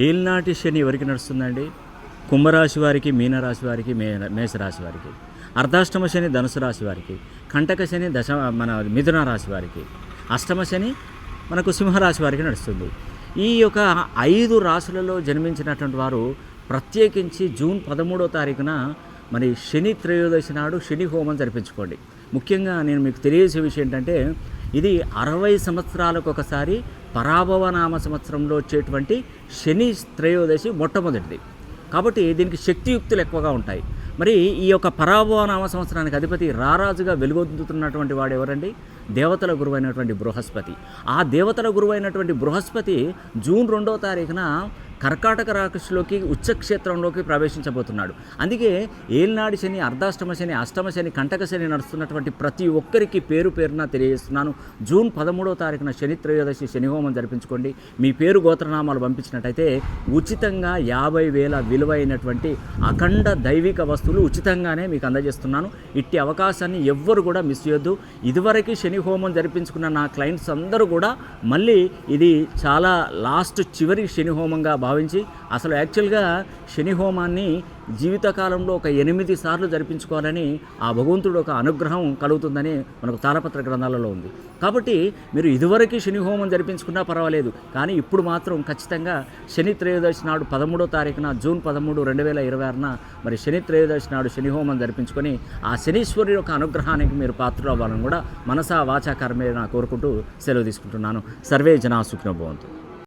ఏలినాటి శని ఎవరికి నడుస్తుందండి? కుంభరాశి వారికి, మీనరాశి వారికి, మేషరాశి వారికి. అర్ధాష్టమ శని ధనుసు రాశి వారికి, కంటక శని మన మిథున రాశి వారికి, అష్టమ శని మనకు సింహరాశి వారికి నడుస్తుంది. ఈ యొక్క 5 రాశులలో జన్మించినటువంటి వారు ప్రత్యేకించి జూన్ 13వ తారీఖున మరి శని త్రయోదశి నాడు శని హోమం జరిపించుకోండి. ముఖ్యంగా నేను మీకు తెలియజేసే విషయం ఏంటంటే, ఇది 60 సంవత్సరాలకు ఒకసారి పరాభవనామ సంవత్సరంలో వచ్చేటువంటి శని త్రయోదశి మొట్టమొదటిది. కాబట్టి దీనికి శక్తియుక్తులు ఎక్కువగా ఉంటాయి. మరి ఈ యొక్క పరాభవనామ సంవత్సరానికి అధిపతి రారాజుగా వెలుగొందుతున్నటువంటి వాడు ఎవరండి? దేవతల గురువైనటువంటి బృహస్పతి. ఆ దేవతల గురువైనటువంటి బృహస్పతి జూన్ 2వ తారీఖున కర్కాటక రాశిలోకి ఉచ్చక్షేత్రంలోకి ప్రవేశించబోతున్నాడు. అందుకే ఏలినాడి శని, అర్ధాష్టమ శని, అష్టమ శని, కంటక శని నడుస్తున్నటువంటి ప్రతి ఒక్కరికి పేరు పేరున తెలియజేస్తున్నాను. జూన్ 13వ తారీఖున శని త్రయోదశి శని హోమం జరిపించుకోండి. మీ పేరు గోత్రనామాలు పంపించినట్టయితే ఉచితంగా 50,000 విలువైనటువంటి అఖండ దైవిక వస్తువులు ఉచితంగానే మీకు అందజేస్తున్నాను. ఇట్టి అవకాశాన్ని ఎవ్వరు కూడా మిస్ చేయొద్దు. ఇదివరకు శని హోమం జరిపించుకున్న నా క్లయింట్స్ అందరూ కూడా మళ్ళీ ఇది చాలా చివరి శని హోమంగా భావించి, అసలు యాక్చువల్గా శని హోమాన్ని జీవితకాలంలో ఒక 8 సార్లు జరిపించుకోవాలని ఆ భగవంతుడు ఒక అనుగ్రహం కలుగుతుందని మనకు తాళపత్ర గ్రంథాలలో ఉంది. కాబట్టి మీరు ఇదివరకు శని హోమం జరిపించుకున్నా పర్వాలేదు, కానీ ఇప్పుడు మాత్రం ఖచ్చితంగా శని త్రయోదశి నాడు 13వ తారీఖున జూన్ 13, 2026న మరి శని త్రయోదశి నాడు శని హోమం జరిపించుకొని ఆ శనీశ్వరుడి యొక్క అనుగ్రహానికి మీరు పాత్రలు అవ్వాలని కూడా మనసా వాచా కర్మేణ కోరుకుంటూ సెలవు తీసుకుంటున్నాను. సర్వే జనా సుఖినో భవంతు.